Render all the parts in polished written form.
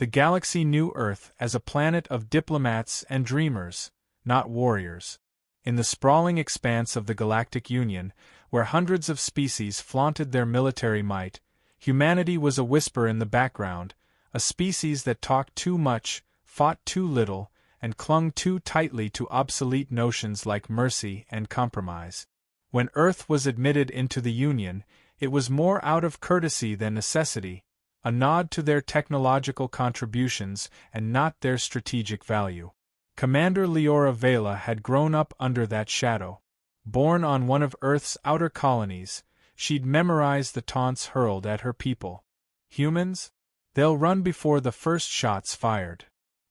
The galaxy knew Earth as a planet of diplomats and dreamers, not warriors. In the sprawling expanse of the Galactic Union, where hundreds of species flaunted their military might, humanity was a whisper in the background, a species that talked too much, fought too little, and clung too tightly to obsolete notions like mercy and compromise. When Earth was admitted into the Union, it was more out of courtesy than necessity, a nod to their technological contributions and not their strategic value. Commander Leora Vela had grown up under that shadow. Born on one of Earth's outer colonies, she'd memorized the taunts hurled at her people. Humans? They'll run before the first shots fired.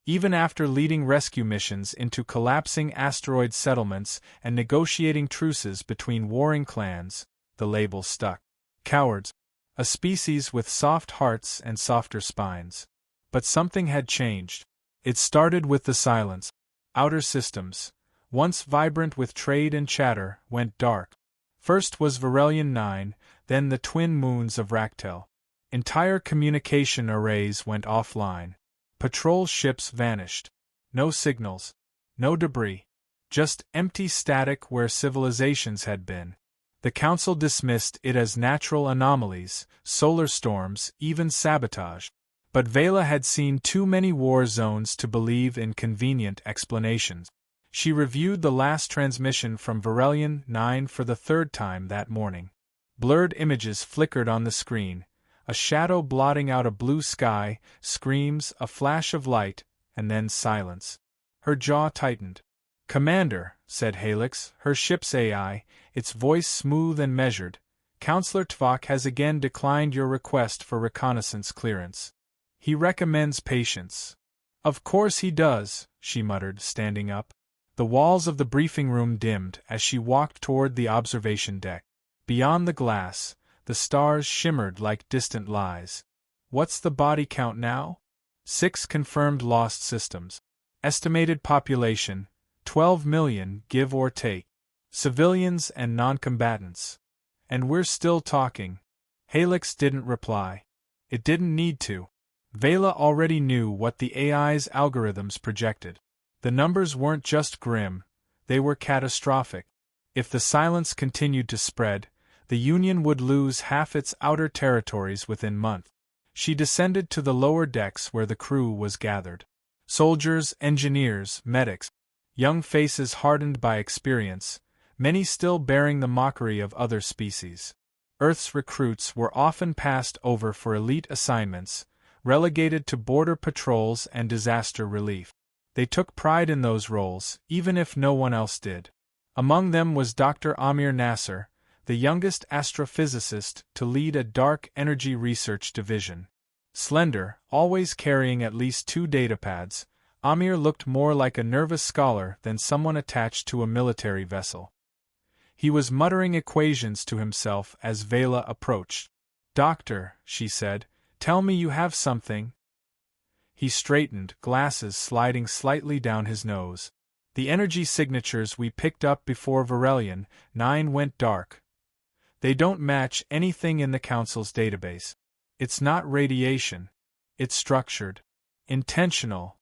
Even after leading rescue missions into collapsing asteroid settlements and negotiating truces between warring clans, the label stuck. Cowards. A species with soft hearts and softer spines. But something had changed. It started with the silence. Outer systems, once vibrant with trade and chatter, went dark. First was Varelian 9, then the twin moons of Raktel. Entire communication arrays went offline. Patrol ships vanished. No signals. No debris. Just empty static where civilizations had been. The Council dismissed it as natural anomalies, solar storms, even sabotage. But Vela had seen too many war zones to believe in convenient explanations. She reviewed the last transmission from Varelian 9 for the third time that morning. Blurred images flickered on the screen, a shadow blotting out a blue sky, screams, a flash of light, and then silence. Her jaw tightened. "Commander," said Helix, her ship's AI, its voice smooth and measured, "Counselor Tvok has again declined your request for reconnaissance clearance. He recommends patience." "Of course he does," she muttered, standing up. The walls of the briefing room dimmed as she walked toward the observation deck. Beyond the glass, the stars shimmered like distant lies. "What's the body count now?" 6 confirmed lost systems. Estimated population, 12 million, give or take. Civilians and non-combatants. And we're still talking. Helix didn't reply. It didn't need to. Vela already knew what the AI's algorithms projected. The numbers weren't just grim, they were catastrophic. If the silence continued to spread, the Union would lose half its outer territories within months. She descended to the lower decks where the crew was gathered. Soldiers, engineers, medics. Young faces hardened by experience, many still bearing the mockery of other species. Earth's recruits were often passed over for elite assignments, relegated to border patrols and disaster relief. They took pride in those roles, even if no one else did. Among them was Dr. Amir Nasser, the youngest astrophysicist to lead a dark energy research division. Slender, always carrying at least 2 datapads, Amir looked more like a nervous scholar than someone attached to a military vessel. He was muttering equations to himself as Vela approached. "Doctor," she said, "tell me you have something." He straightened, glasses sliding slightly down his nose. "The energy signatures we picked up before Varelian 9 went dark. They don't match anything in the Council's database. It's not radiation. It's structured. Intentional.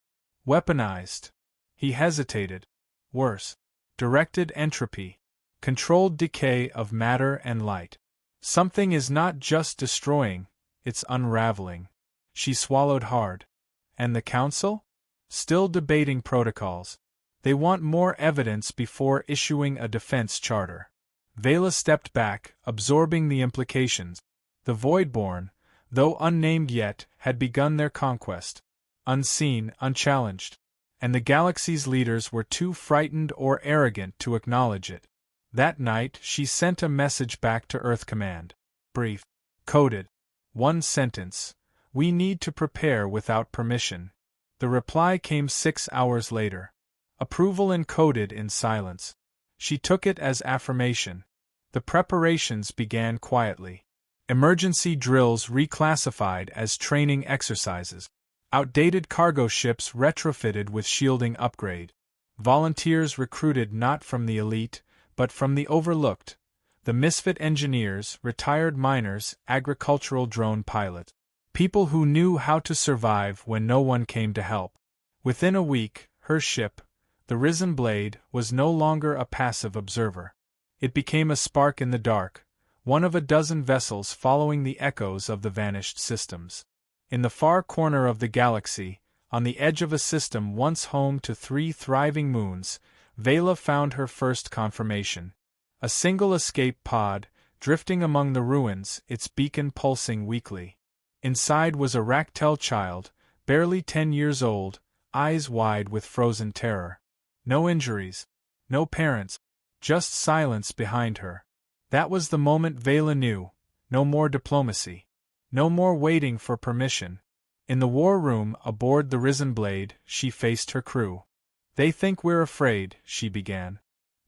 Weaponized." He hesitated. "Worse. Directed entropy. Controlled decay of matter and light. Something is not just destroying, it's unraveling." She swallowed hard. "And the Council? Still debating protocols. They want more evidence before issuing a defense charter." Vela stepped back, absorbing the implications. The Voidborn, though unnamed yet, had begun their conquest. Unseen, unchallenged. And the galaxy's leaders were too frightened or arrogant to acknowledge it. That night, she sent a message back to Earth Command. Brief. Coded. 1 sentence. "We need to prepare without permission." The reply came 6 hours later. Approval encoded in silence. She took it as affirmation. The preparations began quietly. Emergency drills reclassified as training exercises. Outdated cargo ships retrofitted with shielding upgrade. Volunteers recruited not from the elite, but from the overlooked. The misfit engineers, retired miners, agricultural drone pilots. People who knew how to survive when no one came to help. Within a week, her ship, the Risen Blade, was no longer a passive observer. It became a spark in the dark, one of a dozen vessels following the echoes of the vanished systems. In the far corner of the galaxy, on the edge of a system once home to 3 thriving moons, Vela found her first confirmation. A single escape pod, drifting among the ruins, its beacon pulsing weakly. Inside was a Ractel child, barely 10 years old, eyes wide with frozen terror. No injuries. No parents. Just silence behind her. That was the moment Vela knew. No more diplomacy. No more waiting for permission. In the war room aboard the Risen Blade, she faced her crew. "They think we're afraid," she began.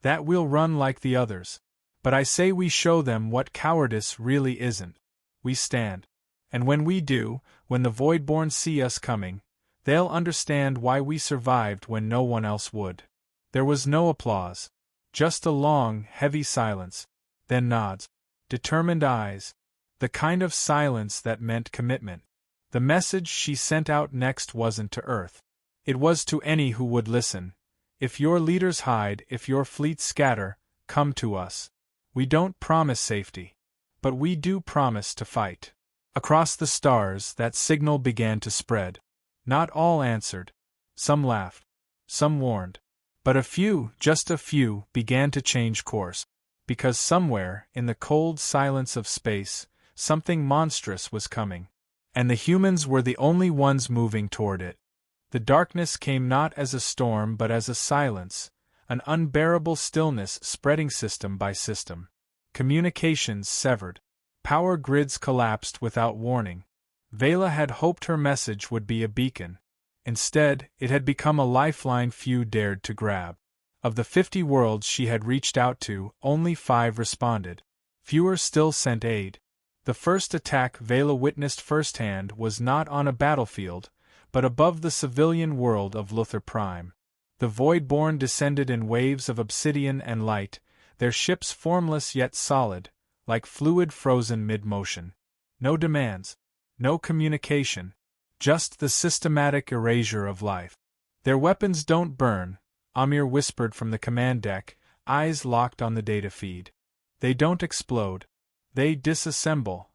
"That we'll run like the others. But I say we show them what cowardice really isn't. We stand. And when we do, when the Voidborn see us coming, they'll understand why we survived when no one else would." There was no applause. Just a long, heavy silence. Then nods. Determined eyes. The kind of silence that meant commitment. The message she sent out next wasn't to Earth. It was to any who would listen. If your leaders hide, if your fleets scatter, come to us. We don't promise safety. But we do promise to fight. Across the stars, that signal began to spread. Not all answered. Some laughed. Some warned. But a few, just a few, began to change course. Because somewhere, in the cold silence of space, something monstrous was coming. And the humans were the only ones moving toward it. The darkness came not as a storm but as a silence, an unbearable stillness spreading system by system. Communications severed. Power grids collapsed without warning. Vela had hoped her message would be a beacon. Instead, it had become a lifeline few dared to grab. Of the 50 worlds she had reached out to, only 5 responded. Fewer still sent aid. The first attack Vela witnessed firsthand was not on a battlefield, but above the civilian world of Luthor Prime. The Voidborn descended in waves of obsidian and light, their ships formless yet solid, like fluid frozen mid-motion. No demands. No communication. Just the systematic erasure of life. "Their weapons don't burn," Amir whispered from the command deck, eyes locked on the data feed. "They don't explode. They disassemble."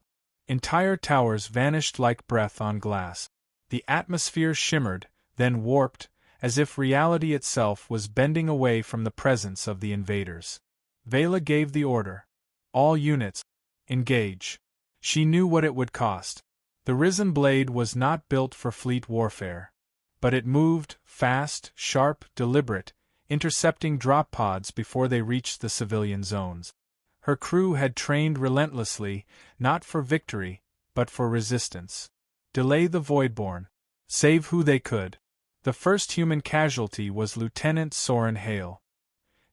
Entire towers vanished like breath on glass. The atmosphere shimmered, then warped, as if reality itself was bending away from the presence of the invaders. Vela gave the order. "All units, engage." She knew what it would cost. The Risen Blade was not built for fleet warfare. But it moved, fast, sharp, deliberate, intercepting drop pods before they reached the civilian zones. Her crew had trained relentlessly, not for victory, but for resistance. Delay the Voidborn. Save who they could. The first human casualty was Lieutenant Soren Hale.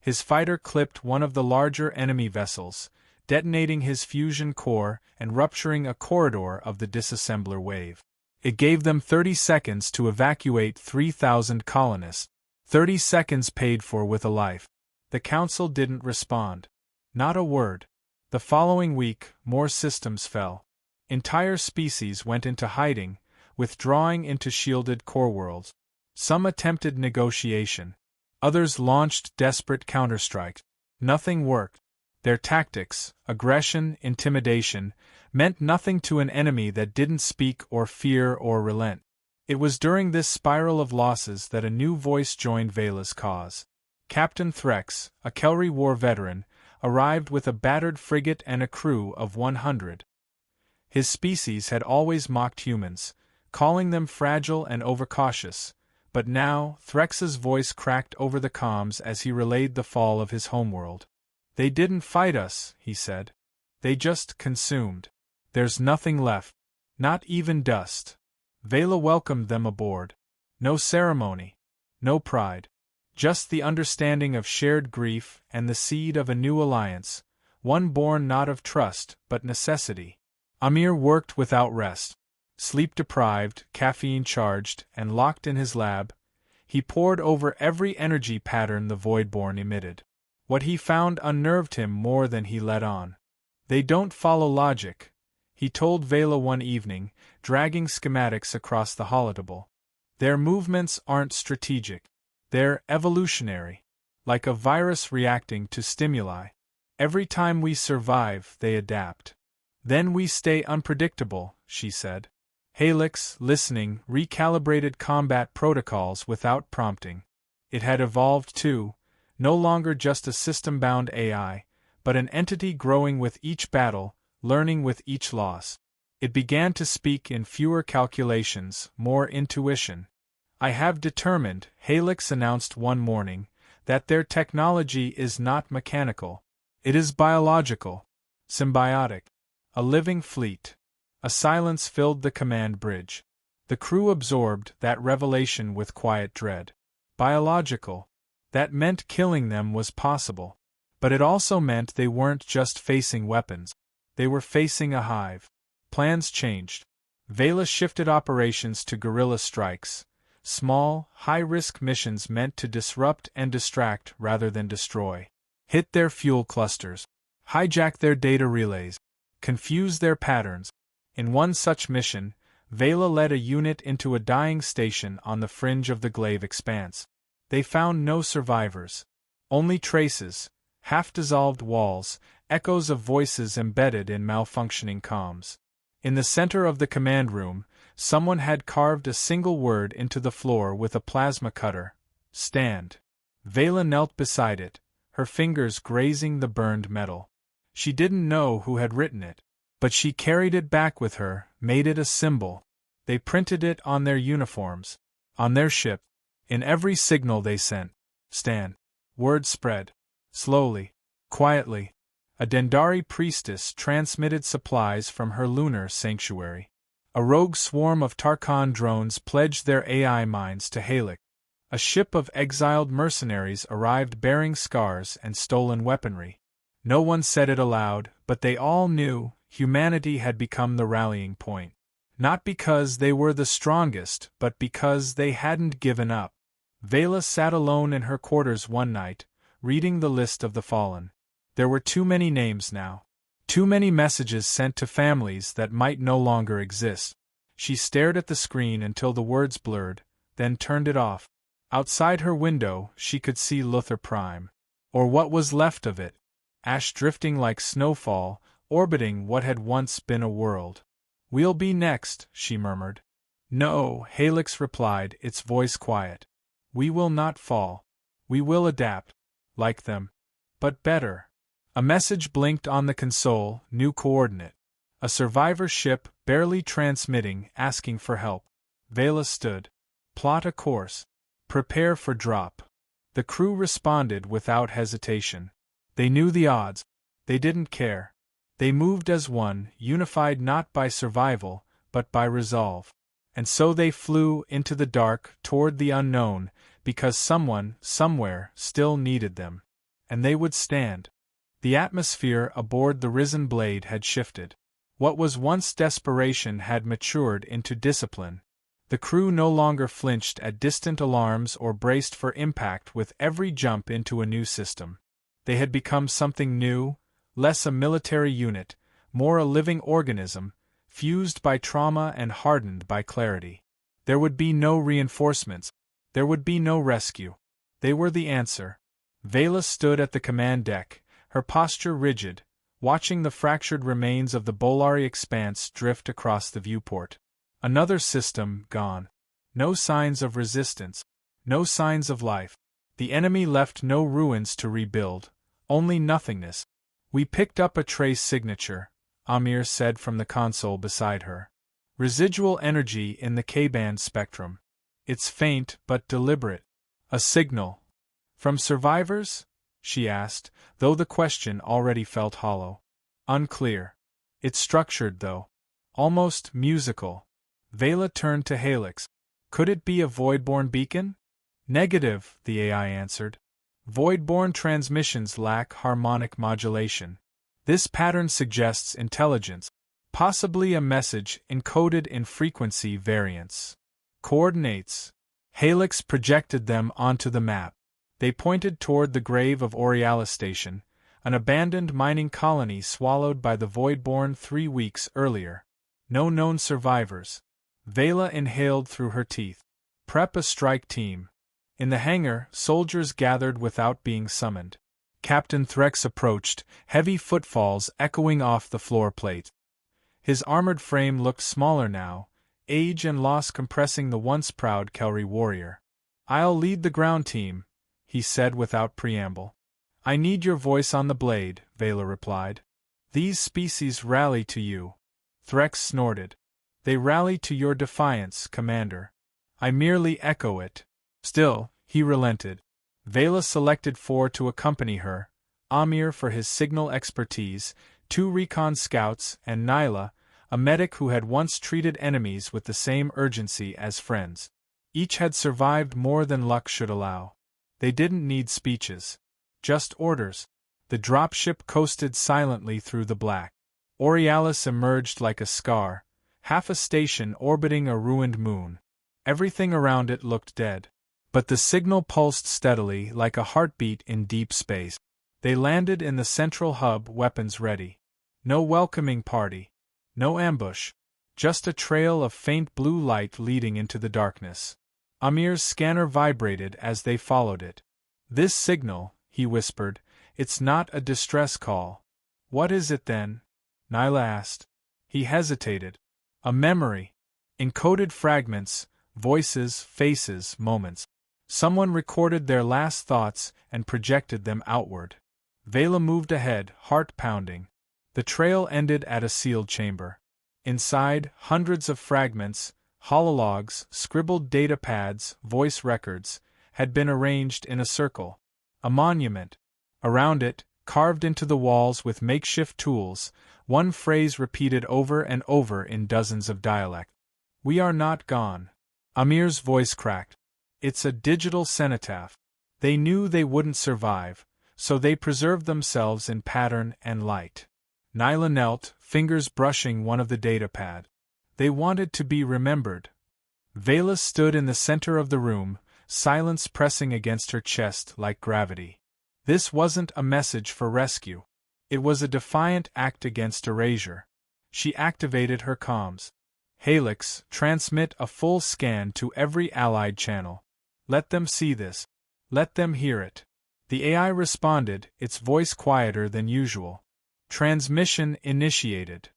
His fighter clipped one of the larger enemy vessels, detonating his fusion core and rupturing a corridor of the disassembler wave. It gave them 30 seconds to evacuate 3,000 colonists. 30 seconds paid for with a life. The Council didn't respond. Not a word. The following week, more systems fell. Entire species went into hiding, withdrawing into shielded core worlds. Some attempted negotiation. Others launched desperate counterstrikes. Nothing worked. Their tactics, aggression, intimidation, meant nothing to an enemy that didn't speak or fear or relent. It was during this spiral of losses that a new voice joined Vela's cause. Captain Threx, a Kelry War veteran, arrived with a battered frigate and a crew of 100. His species had always mocked humans, calling them fragile and overcautious, but now Threx's voice cracked over the comms as he relayed the fall of his homeworld. "They didn't fight us," he said. "They just consumed. There's nothing left. Not even dust." Vela welcomed them aboard. No ceremony. No pride. Just the understanding of shared grief and the seed of a new alliance, one born not of trust but necessity. Amir worked without rest. Sleep-deprived, caffeine-charged, and locked in his lab, he pored over every energy pattern the Voidborn emitted. What he found unnerved him more than he let on. They don't follow logic. he told Vela one evening, dragging schematics across the holotable. Their movements aren't strategic. They're evolutionary. Like a virus reacting to stimuli. Every time we survive, they adapt. Then we stay unpredictable, she said. Helix, listening, recalibrated combat protocols without prompting. It had evolved too, no longer just a system-bound AI, but an entity growing with each battle, learning with each loss. It began to speak in fewer calculations, more intuition. I have determined, Helix announced one morning, that their technology is not mechanical. It is biological, symbiotic, a living fleet. A silence filled the command bridge. The crew absorbed that revelation with quiet dread. Biological. That meant killing them was possible. But it also meant they weren't just facing weapons. They were facing a hive. Plans changed. Vela shifted operations to guerrilla strikes. Small, high-risk missions meant to disrupt and distract rather than destroy. Hit their fuel clusters. Hijack their data relays. Confuse their patterns. In one such mission, Vela led a unit into a dying station on the fringe of the Glaive expanse. They found no survivors. Only traces, half-dissolved walls, echoes of voices embedded in malfunctioning comms. In the center of the command room, someone had carved a single word into the floor with a plasma cutter. Stand. Vela knelt beside it, her fingers grazing the burned metal. She didn't know who had written it, but she carried it back with her, made it a symbol. They printed it on their uniforms, on their ship, in every signal they sent. Stand. Word spread. Slowly, quietly. A Dendari priestess transmitted supplies from her lunar sanctuary. A rogue swarm of Tarkhan drones pledged their AI minds to Helix. A ship of exiled mercenaries arrived bearing scars and stolen weaponry. No one said it aloud, but they all knew humanity had become the rallying point. Not because they were the strongest, but because they hadn't given up. Vela sat alone in her quarters one night, reading the list of the fallen. There were too many names now. Too many messages sent to families that might no longer exist. She stared at the screen until the words blurred, then turned it off. Outside her window, she could see Luthor Prime. Or what was left of it. Ash drifting like snowfall, orbiting what had once been a world. We'll be next, she murmured. No, Helix replied, its voice quiet. We will not fall. We will adapt. Like them. But better. A message blinked on the console, new coordinate. A survivor ship, barely transmitting, asking for help. Vela stood. Plot a course. Prepare for drop. The crew responded without hesitation. They knew the odds. They didn't care. They moved as one, unified not by survival, but by resolve. And so they flew into the dark, toward the unknown, because someone, somewhere, still needed them. And they would stand. The atmosphere aboard the risen blade had shifted. What was once desperation had matured into discipline. The crew no longer flinched at distant alarms or braced for impact with every jump into a new system. They had become something new, less a military unit, more a living organism, fused by trauma and hardened by clarity. There would be no reinforcements. There would be no rescue. They were the answer. Vela stood at the command deck, her posture rigid, watching the fractured remains of the Bolari expanse drift across the viewport. Another system gone. No signs of resistance. No signs of life. The enemy left no ruins to rebuild, only nothingness. We picked up a trace signature, Amir said from the console beside her. Residual energy in the K-band spectrum. It's faint but deliberate. A signal. From survivors? She asked, though the question already felt hollow. Unclear. It's structured, though. Almost musical. Vela turned to Helix. Could it be a Voidborn beacon? Negative, the AI answered. Voidborn transmissions lack harmonic modulation. This pattern suggests intelligence, possibly a message encoded in frequency variants. Coordinates. Helix projected them onto the map. They pointed toward the grave of Orialis Station, an abandoned mining colony swallowed by the Voidborn 3 weeks earlier. No known survivors. Vela inhaled through her teeth. Prep a strike team. In the hangar, soldiers gathered without being summoned. Captain Threx approached, heavy footfalls echoing off the floor plate. His armored frame looked smaller now, age and loss compressing the once proud Kelry warrior. "I'll lead the ground team," he said without preamble. "I need your voice on the blade," Vela replied. "These species rally to you." Threx snorted. "They rally to your defiance, Commander. I merely echo it." Still, he relented. Vela selected 4 to accompany her, Amir for his signal expertise, 2 recon scouts, and Nyla, a medic who had once treated enemies with the same urgency as friends. Each had survived more than luck should allow. They didn't need speeches. Just orders. The dropship coasted silently through the black. Aurealis emerged like a scar, half a station orbiting a ruined moon. Everything around it looked dead. But the signal pulsed steadily like a heartbeat in deep space. They landed in the central hub, weapons ready. No welcoming party. No ambush. Just a trail of faint blue light leading into the darkness. Amir's scanner vibrated as they followed it. "This signal," he whispered, "it's not a distress call." "What is it then?" Nyla asked. He hesitated. "A memory. Encoded fragments, voices, faces, moments. Someone recorded their last thoughts and projected them outward." Vela moved ahead, heart pounding. The trail ended at a sealed chamber. Inside, hundreds of fragments, holologs, scribbled data pads, voice records, had been arranged in a circle. A monument. Around it, carved into the walls with makeshift tools, one phrase repeated over and over in dozens of dialects. "We are not gone." Amir's voice cracked. "It's a digital cenotaph. They knew they wouldn't survive, so they preserved themselves in pattern and light." Nyla knelt, fingers brushing one of the datapad. "They wanted to be remembered." Vela stood in the center of the room, silence pressing against her chest like gravity. This wasn't a message for rescue. It was a defiant act against erasure. She activated her comms. "Helix, transmit a full scan to every allied channel. Let them see this. Let them hear it." The AI responded, its voice quieter than usual. Transmission initiated.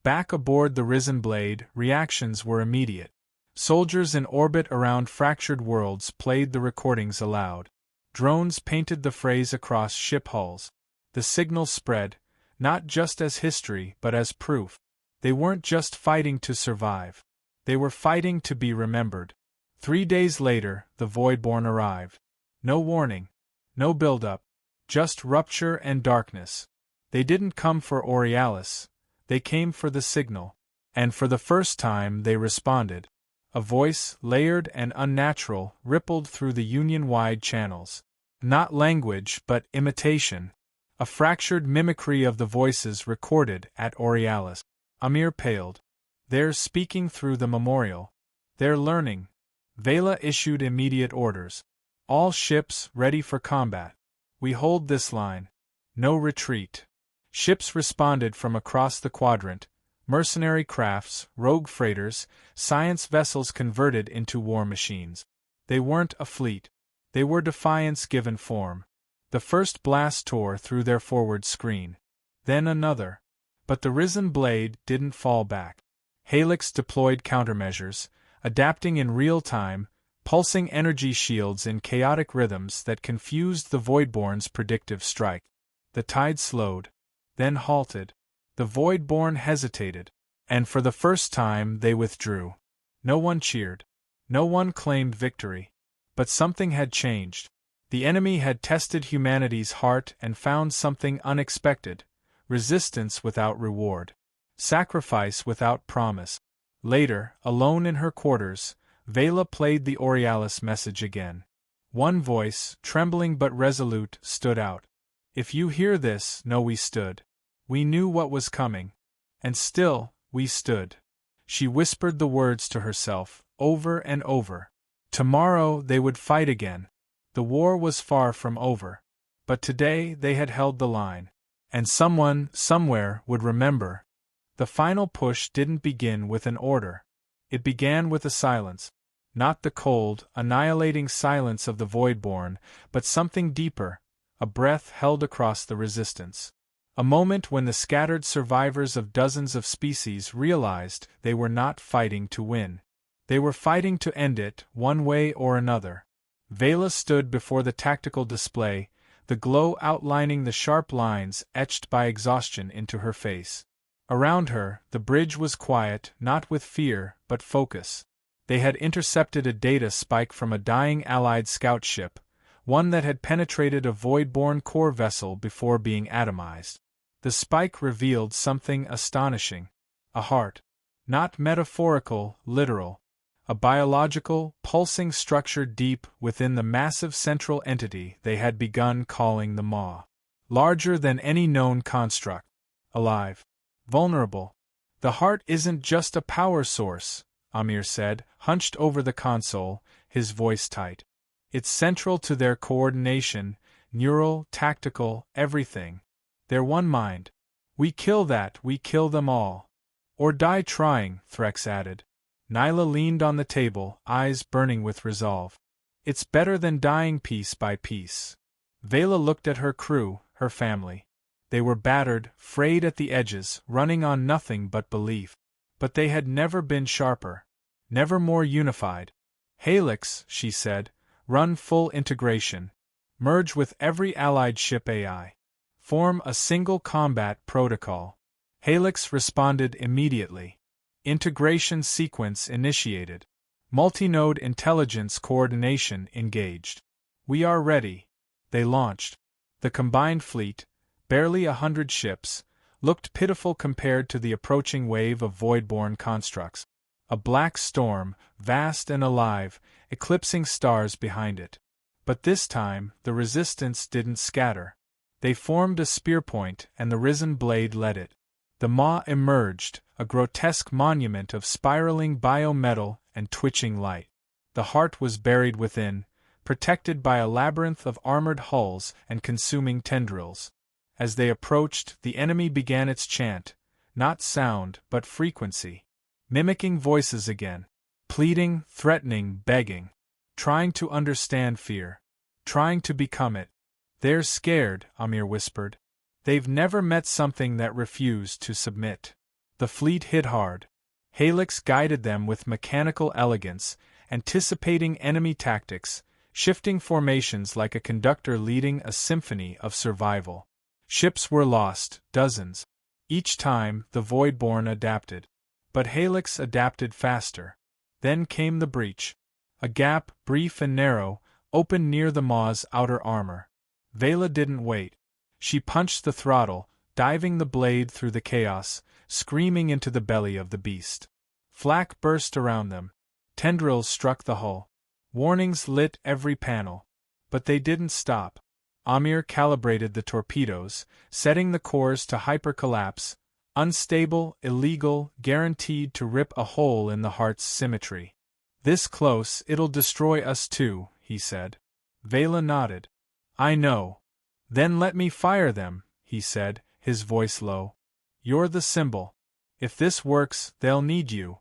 Back aboard the Risen Blade, reactions were immediate. Soldiers in orbit around fractured worlds played the recordings aloud. Drones painted the phrase across ship hulls. The signal spread, not just as history but as proof. They weren't just fighting to survive. They were fighting to be remembered. 3 days later, the Voidborn arrived. No warning. No build-up. Just rupture and darkness. They didn't come for Aurealis. They came for the signal. And for the first time they responded. A voice, layered and unnatural, rippled through the Union-wide channels. Not language, but imitation. A fractured mimicry of the voices recorded at Aurealis. Amir paled. "They're speaking through the memorial. They're learning." Vela issued immediate orders. "All ships ready for combat. We hold this line. No retreat." Ships responded from across the quadrant. Mercenary crafts, rogue freighters, science vessels converted into war machines. They weren't a fleet. They were defiance given form. The first blast tore through their forward screen. Then another. But the Risen Blade didn't fall back. Helix deployed countermeasures, adapting in real time, pulsing energy shields in chaotic rhythms that confused the Voidborn's predictive strike. The tide slowed, then halted. The Voidborn hesitated, and for the first time they withdrew. No one cheered. No one claimed victory. But something had changed. The enemy had tested humanity's heart and found something unexpected: resistance without reward. Sacrifice without promise. Later, alone in her quarters, Vela played the Aurealis message again. One voice, trembling but resolute, stood out. "If you hear this, know we stood. We knew what was coming. And still, we stood." She whispered the words to herself, over and over. Tomorrow they would fight again. The war was far from over. But today they had held the line. And someone, somewhere, would remember. The final push didn't begin with an order. It began with a silence. Not the cold, annihilating silence of the Voidborn, but something deeper, a breath held across the resistance. A moment when the scattered survivors of dozens of species realized they were not fighting to win. They were fighting to end it, one way or another. Vela stood before the tactical display, the glow outlining the sharp lines etched by exhaustion into her face. Around her, the bridge was quiet, not with fear, but focus. They had intercepted a data spike from a dying Allied scout ship, one that had penetrated a Voidborn core vessel before being atomized. The spike revealed something astonishing. A heart. Not metaphorical, literal. A biological, pulsing structure deep within the massive central entity they had begun calling the Maw. Larger than any known construct. Alive. Vulnerable. The heart isn't just a power source, Amir said, hunched over the console, his voice tight. It's central to their coordination, neural, tactical, everything. They're one mind. We kill that, we kill them all. Or die trying, Threx added. Nyla leaned on the table, eyes burning with resolve. It's better than dying piece by piece. Vela looked at her crew, her family. They were battered, frayed at the edges, running on nothing but belief. But they had never been sharper. Never more unified. Helix, she said, run full integration. Merge with every allied ship AI. Form a single combat protocol. Helix responded immediately. Integration sequence initiated. Multinode intelligence coordination engaged. We are ready. They launched. The combined fleet, barely 100 ships, looked pitiful compared to the approaching wave of Voidborn constructs. A black storm, vast and alive, eclipsing stars behind it. But this time, the resistance didn't scatter. They formed a spearpoint and the risen blade led it. The Maw emerged, a grotesque monument of spiraling biometal and twitching light. The heart was buried within, protected by a labyrinth of armored hulls and consuming tendrils. As they approached, the enemy began its chant, not sound but frequency. Mimicking voices again. Pleading, threatening, begging. Trying to understand fear. Trying to become it. They're scared, Amir whispered. They've never met something that refused to submit. The fleet hit hard. Helix guided them with mechanical elegance, anticipating enemy tactics, shifting formations like a conductor leading a symphony of survival. Ships were lost, dozens. Each time, the Voidborn adapted. But Helix adapted faster. Then came the breach. A gap, brief and narrow, opened near the Maw's outer armor. Vela didn't wait. She punched the throttle, diving the blade through the chaos, screaming into the belly of the beast. Flak burst around them. Tendrils struck the hull. Warnings lit every panel. But they didn't stop. Amir calibrated the torpedoes, setting the cores to hypercollapse, unstable, illegal, guaranteed to rip a hole in the heart's symmetry. This close, it'll destroy us too, he said. Vela nodded. I know. Then let me fire them, he said, his voice low. You're the symbol. If this works, they'll need you.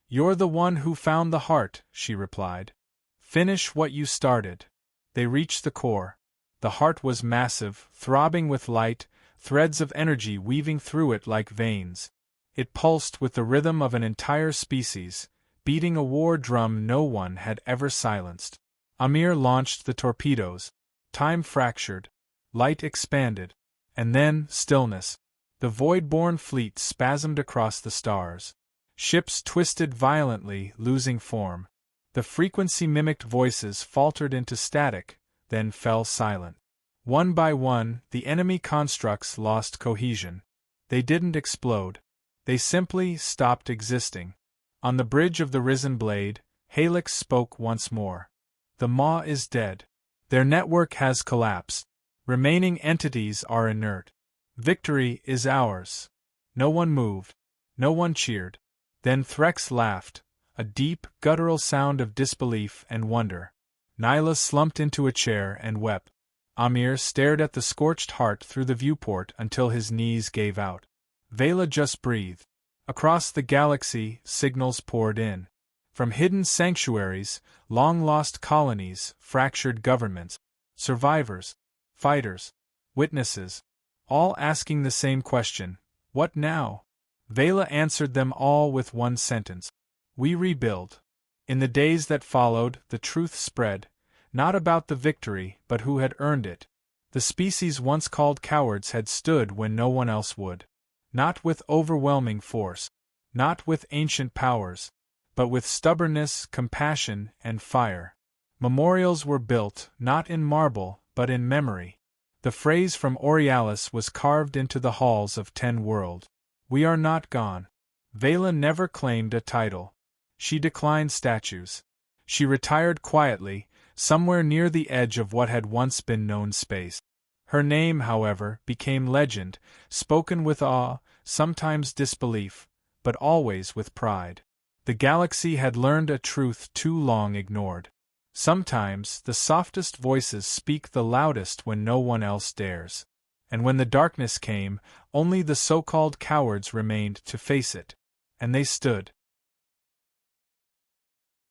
You're the one who found the heart, she replied. Finish what you started. They reached the core. The heart was massive, throbbing with light, threads of energy weaving through it like veins. It pulsed with the rhythm of an entire species, beating a war drum no one had ever silenced. Amir launched the torpedoes. Time fractured. Light expanded. And then, stillness. The Voidborn fleet spasmed across the stars. Ships twisted violently, losing form. The frequency-mimicked voices faltered into static, then fell silent. One by one, the enemy constructs lost cohesion. They didn't explode. They simply stopped existing. On the bridge of the risen blade, Helix spoke once more. The Maw is dead. Their network has collapsed. Remaining entities are inert. Victory is ours. No one moved. No one cheered. Then Threx laughed, a deep, guttural sound of disbelief and wonder. Nyla slumped into a chair and wept. Amir stared at the scorched heart through the viewport until his knees gave out. Vela just breathed. Across the galaxy, signals poured in. From hidden sanctuaries, long-lost colonies, fractured governments, survivors, fighters, witnesses, all asking the same question, what now? Vela answered them all with one sentence. We rebuild. In the days that followed, the truth spread, not about the victory, but who had earned it. The species once called cowards had stood when no one else would. Not with overwhelming force, not with ancient powers, but with stubbornness, compassion, and fire. Memorials were built, not in marble, but in memory. The phrase from Aurealis was carved into the halls of 10 World. We are not gone. Vela never claimed a title. She declined statues. She retired quietly, somewhere near the edge of what had once been known space. Her name, however, became legend, spoken with awe, sometimes disbelief, but always with pride. The galaxy had learned a truth too long ignored. Sometimes the softest voices speak the loudest when no one else dares. And when the darkness came, only the so-called cowards remained to face it. And they stood.